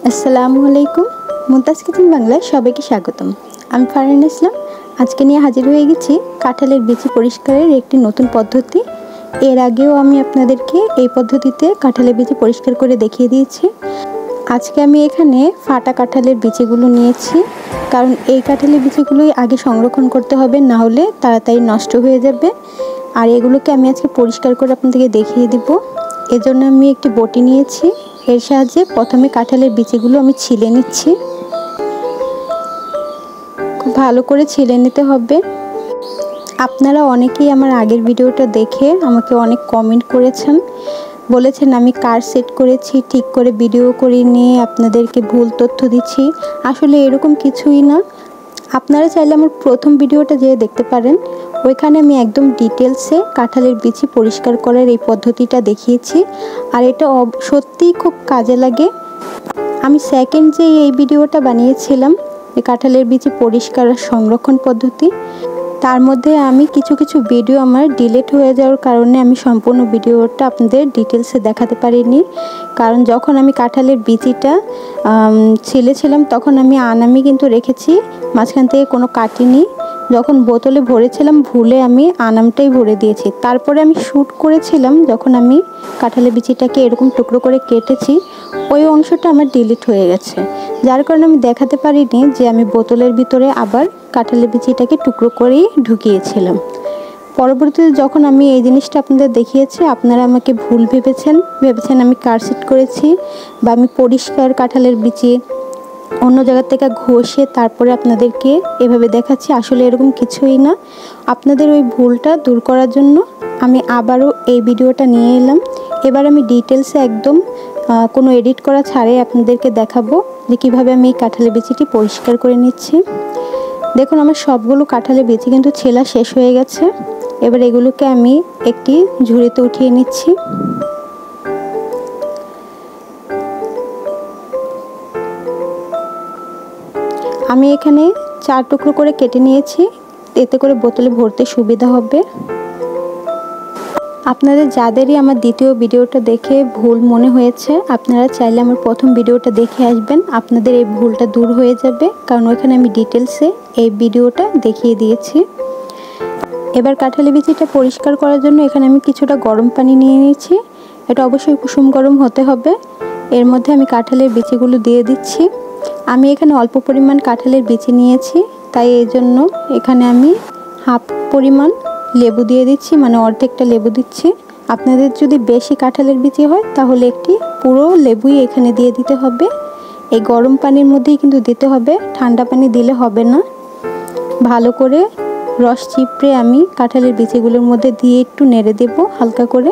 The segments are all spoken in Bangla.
আসসালামু আলাইকুম। মুমতাজ কিচেন বাংলায় সবাইকে স্বাগতম। আমি ফারহান ইসলাম। আজকে নিয়ে হাজির হয়ে গেছি কাঁঠালের বিচি পরিষ্কারের একটি নতুন পদ্ধতি। এর আগেও আমি আপনাদেরকে এই পদ্ধতিতে কাঁঠালের বিচি পরিষ্কার করে দেখিয়ে দিয়েছি। আজকে আমি এখানে ফাটা কাঁঠালের বিচিগুলো নিয়েছি, কারণ এই কাঁঠালের বিচিগুলোই আগে সংরক্ষণ করতে হবে, না হলে তাড়াতাড়ি নষ্ট হয়ে যাবে। আর এগুলোকে আমি আজকে পরিষ্কার করে আপনাদেরকে দেখিয়ে দিব। এজন্য আমি একটি বটি নিয়েছি। এর সাহায্যে প্রথমে কাঁঠালের বিচিগুলো আমি ছিলে নিচ্ছি। খুব ভালো করে ছিলে নিতে হবে। আপনারা অনেকেই আমার আগের ভিডিওটা দেখে আমাকে অনেক কমেন্ট করেছেন, বলেছেন আমি কার সেট করেছি, ঠিক করে ভিডিও করিনি, আপনাদেরকে ভুল তথ্য দিচ্ছি। আসলে এরকম কিছুই না। আপনারা চাইলে আমার প্রথম ভিডিওটা যেয়ে দেখতে পারেন। ওইখানে আমি একদম ডিটেলসে কাঁঠালের বিচি পরিষ্কার করার এই পদ্ধতিটা দেখিয়েছি, আর এটা সত্যিই খুব কাজে লাগে। আমি সেকেন্ড যে এই ভিডিওটা বানিয়েছিলাম কাঁঠালের বিচি পরিষ্কার সংরক্ষণ পদ্ধতি, তার মধ্যে আমি কিছু ভিডিও আমার ডিলিট হয়ে যাওয়ার কারণে আমি সম্পূর্ণ ভিডিওটা আপনাদের ডিটেলসে দেখাতে পারিনি। কারণ যখন আমি কাঁঠালের বিচিটা ছিলেছিলাম তখন আমি আনামি কিন্তু রেখেছি, মাঝখান থেকে কোনো কাটিনি। যখন বোতলে ভরেছিলাম ভুলে আমি আনামটাই ভরে দিয়েছি। তারপরে আমি শ্যুট করেছিলাম যখন আমি কাঁঠালের বিচিটাকে এরকম টুকরো করে কেটেছি, ওই অংশটা আমার ডিলিট হয়ে গেছে, যার কারণে আমি দেখাতে পারিনি যে আমি বোতলের ভিতরে আবার কাঁঠালের বিচিটাকে টুকরো করেই ঢুকিয়েছিলাম। পরবর্তীতে যখন আমি এই জিনিসটা আপনাদের দেখিয়েছি, আপনারা আমাকে ভুল ভেবেছেন আমি কারসেট করেছি বা আমি পরিষ্কার কাঁঠালের বিচি অন্য জায়গা থেকে ঘষে তারপরে আপনাদেরকে এভাবে দেখাচ্ছি। আসলে এরকম কিছুই না। আপনাদের ওই ভুলটা দূর করার জন্য আমি আবারও এই ভিডিওটা নিয়ে এলাম। এবার আমি ডিটেলসে একদম কোনো এডিট করা ছাড়াই আপনাদেরকে দেখাবো যে কীভাবে আমি এই কাঁঠালের বিচিটি পরিষ্কার করে নিচ্ছি। দেখুন আমার সবগুলো কাঁঠালের বিচি কিন্তু ছেলা শেষ হয়ে গেছে। এবার এগুলোকে আমি একটি ঝুড়িতে উঠিয়ে নিচ্ছি। আমি এখানে 4 টুকরো করে কেটে নিয়েছি, এতে করে বোতলে ভরতে সুবিধা হবে। আপনাদের যাদেরই আমার দ্বিতীয় ভিডিওটা দেখে ভুল মনে হয়েছে, আপনারা চাইলে আমার প্রথম ভিডিওটা দেখে আসবেন, আপনাদের এই ভুলটা দূর হয়ে যাবে, কারণ ওইখানে আমি ডিটেলসে এই ভিডিওটা দেখিয়ে দিয়েছি। এবার কাঁঠালের বিচিটা পরিষ্কার করার জন্য এখানে আমি কিছুটা গরম পানি নিয়ে নিয়েছি। এটা অবশ্যই কুসুম গরম হতে হবে। এর মধ্যে আমি কাঁঠালের বিচিগুলো দিয়ে দিচ্ছি। আমি এখানে অল্প পরিমাণ কাঁঠালের বিচি নিয়েছি, তাই এই জন্য এখানে আমি হাফ পরিমাণ লেবু দিয়ে দিচ্ছি, মানে অর্ধেকটা লেবু দিচ্ছি। আপনাদের যদি বেশি কাঁঠালের বিচি হয় তাহলে একটি পুরো লেবুই এখানে দিয়ে দিতে হবে। এই গরম পানির মধ্যেই কিন্তু দিতে হবে, ঠান্ডা পানি দিলে হবে না। ভালো করে রস চিপড়ে আমি কাঁঠালের বিচিগুলোর মধ্যে দিয়ে একটু নেড়ে দেব হালকা করে।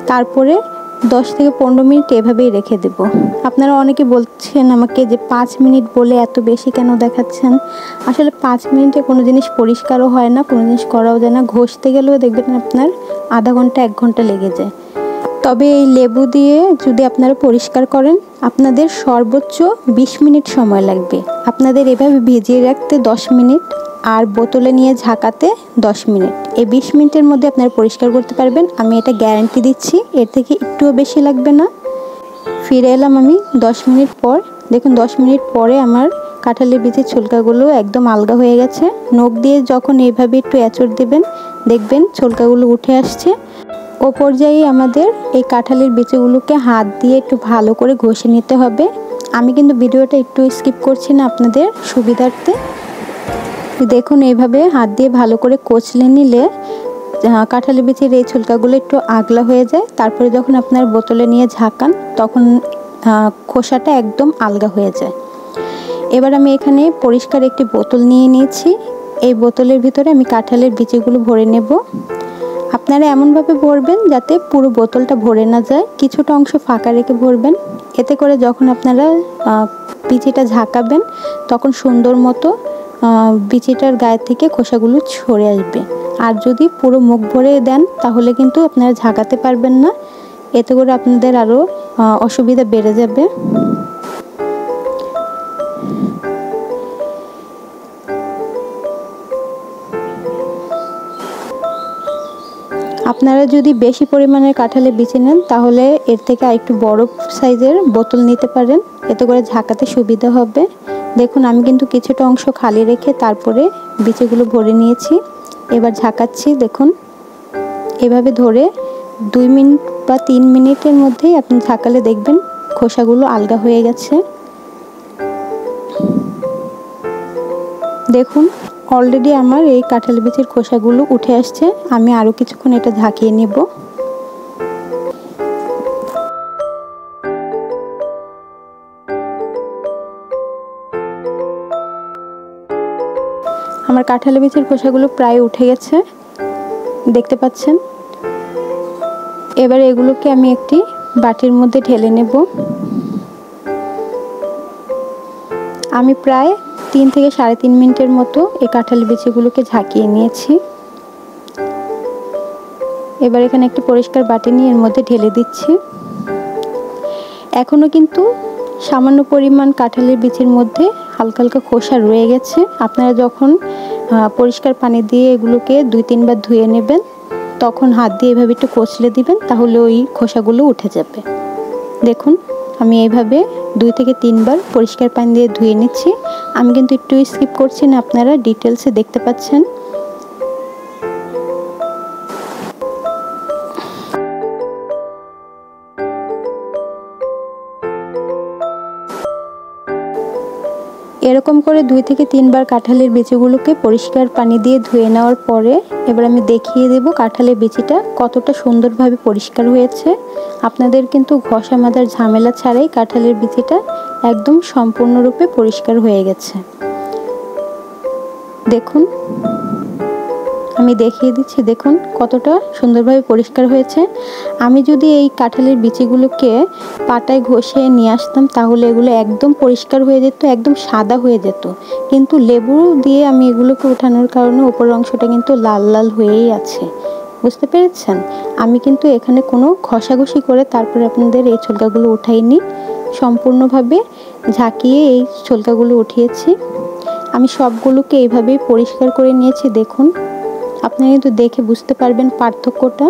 তারপরে 10 থেকে 15 মিনিট এভাবেই রেখে দেব। আপনারা অনেকে বলছেন আমাকে যে 5 মিনিট বলে এত বেশি কেন দেখাচ্ছেন। আসলে 5 মিনিটে কোনো জিনিস পরিষ্কারও হয় না, কোনো জিনিস করাও যায় না। ঘষতে গেলেও দেখবেন আপনার আধা ঘন্টা 1 ঘন্টা লেগে যায়। তবে এই লেবু দিয়ে যদি আপনারা পরিষ্কার করেন আপনাদের সর্বোচ্চ 20 মিনিট সময় লাগবে। আপনাদের এভাবে ভিজিয়ে রাখতে 10 মিনিট আর বোতলে নিয়ে ঝাঁকাতে 10 মিনিট। এই 20 মিনিটের মধ্যে আপনারা পরিষ্কার করতে পারবেন, আমি এটা গ্যারান্টি দিচ্ছি। এর থেকে একটুও বেশি লাগবে না। ফিরে এলাম আমি 10 মিনিট পর। দেখুন 10 মিনিট পরে আমার কাঁঠালের বিচির ছোলকাগুলো একদম আলগা হয়ে গেছে। নখ দিয়ে যখন এইভাবে একটু এঁচড় দেবেন দেখবেন ছোলকাগুলো উঠে আসছে। ও পর্যায়ে আমাদের এই কাঁঠালের বিচিগুলোকে হাত দিয়ে একটু ভালো করে ঘষে নিতে হবে। আমি কিন্তু ভিডিওটা একটু স্কিপ করছি না আপনাদের সুবিধার্থে। দেখুন এইভাবে হাত দিয়ে ভালো করে কচলে নিলে কাঁঠালের বিচির এই ছোলকাগুলো একটু আগলা হয়ে যায়। তারপরে যখন আপনার বোতলে নিয়ে ঝাঁকান তখন খোসাটা একদম আলগা হয়ে যায়। এবার আমি এখানে পরিষ্কার একটি বোতল নিয়ে নিয়েছি। এই বোতলের ভিতরে আমি কাঁঠালের বিচিগুলো ভরে নেব। আপনারা এমনভাবে ভরবেন যাতে পুরো বোতলটা ভরে না যায়, কিছুটা অংশ ফাঁকা রেখে ভরবেন। এতে করে যখন আপনারা বিচিটা ঝাঁকাবেন তখন সুন্দর মতো বিচিটার গায়ে থেকে খোসাগুলো সরে আসবে। আর যদি পুরো মুখ ভরে দেন তাহলে কিন্তু আপনারা ঝাঁকাতে পারবেন না, এতে করে আপনাদের আরও অসুবিধা বেড়ে যাবে। আপনারা যদি বেশি পরিমাণের কাঁঠালের বিচি নেন তাহলে এর থেকে আরেকটু বড় সাইজের বোতল নিতে পারেন, এতে করে ঝাঁকাতে সুবিধা হবে। দেখুন আমি কিন্তু কিছুটা অংশ খালি রেখে তারপরে বিচিগুলো ভরে নিয়েছি। এবার ঝাঁকাচ্ছি। দেখুন এভাবে ধরে 2 মিনিট বা 3 মিনিটের মধ্যেই আপনি ঝাঁকালে দেখবেন খোসাগুলো আলগা হয়ে গেছে। দেখুন অলরেডি আমার এই কাঁঠাল বিচির খোসাগুলো উঠে আসছে। আমি আরও কিছুক্ষণ এটা ঝাঁকিয়ে নেব। আমার কাঁঠাল বিচির খোসাগুলো প্রায় উঠে গেছে, দেখতে পাচ্ছেন। এবার এগুলোকে আমি একটি বাটির মধ্যে ঢেলে নেব। আমি প্রায় 3 থেকে 3.5 মিনিটের মতো এই কাঁঠাল বিচিগুলোকে ঝাঁকিয়ে নিয়েছি। এবার এখানে একটি পরিষ্কার বাটি নিয়ে এর মধ্যে ঢেলে দিচ্ছি। এখনও কিন্তু সামান্য পরিমাণ কাঁঠালের বিচির মধ্যে হালকা হালকা খোসা রয়ে গেছে। আপনারা যখন পরিষ্কার পানি দিয়ে এগুলোকে 2-3 বার ধুয়ে নেবেন, তখন হাত দিয়ে এভাবে একটু কচলে দিবেন, তাহলে ওই খোসাগুলো উঠে যাবে। দেখুন আমি এইভাবে 2 থেকে 3 বার পরিষ্কার পানি দিয়ে ধুয়ে নিচ্ছি। আমি কিন্তু একটু স্কিপ করছি না, আপনারা ডিটেলসে দেখতে পাচ্ছেন। এরকম করে 2 থেকে 3 বার কাঁঠালের বিচিগুলোকে পরিষ্কার পানি দিয়ে ধুয়ে নেওয়ার পরে এবার আমি দেখিয়ে দেব কাঁঠালের বিচিটা কতটা সুন্দরভাবে পরিষ্কার হয়েছে। আপনাদের কিন্তু ঘষা মাজার ঝামেলা ছাড়াই কাঁঠালের বিচিটা একদম সম্পূর্ণরূপে পরিষ্কার হয়ে গেছে। দেখুন আমি দেখিয়ে দিচ্ছি, দেখুন কতটা সুন্দরভাবে পরিষ্কার হয়েছে। আমি যদি এই কাঁঠালের বিচিগুলোকে পাটায় ঘষে নিয়ে আসতাম তাহলে এগুলো একদম পরিষ্কার হয়ে যেত, একদম সাদা হয়ে যেত। কিন্তু লেবু দিয়ে আমি এগুলোকে ওঠানোর কারণে উপরের অংশটা কিন্তু লাল লাল হয়েই আছে, বুঝতে পেরেছেন। আমি কিন্তু এখানে কোনো ঘষাঘষি করে তারপরে আপনাদের এই ছোলকাগুলো উঠাইনি, সম্পূর্ণভাবে ঝাঁকিয়ে এই ছোলকাগুলো উঠিয়েছি। আমি সবগুলোকে এইভাবেই পরিষ্কার করে নিয়েছি। দেখুন আপনারা কিন্তু দেখে বুঝতে পারবেন পার্থক্যটা।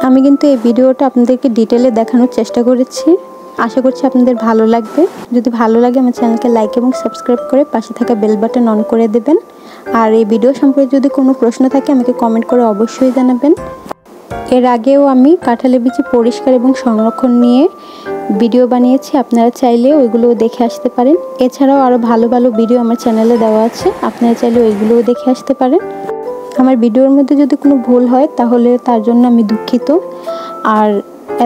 আমি কিন্তু এই ভিডিওটা আপনাদেরকে ডিটেলে দেখানোর চেষ্টা করেছি। আশা করছি আপনাদের ভালো লাগবে। যদি ভালো লাগে আমার চ্যানেলকে লাইক এবং সাবস্ক্রাইব করে পাশে থাকা বেল বাটন অন করে দেবেন। আর এই ভিডিও সম্পর্কে যদি কোনো প্রশ্ন থাকে আমাকে কমেন্ট করে অবশ্যই জানাবেন। এর আগেও আমি কাঁঠালের বিচি পরিষ্কার এবং সংরক্ষণ নিয়ে ভিডিও বানিয়েছি, আপনারা চাইলে ওইগুলোও দেখে আসতে পারেন। এছাড়াও আরও ভালো ভালো ভিডিও আমার চ্যানেলে দেওয়া আছে, আপনারা চাইলে ওইগুলোও দেখে আসতে পারেন। আমার ভিডিওর মধ্যে যদি কোনো ভুল হয় তাহলে তার জন্য আমি দুঃখিত। আর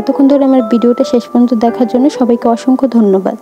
এতক্ষণ ধরে আমার ভিডিওটা শেষ পর্যন্ত দেখার জন্য সবাইকে অসংখ্য ধন্যবাদ।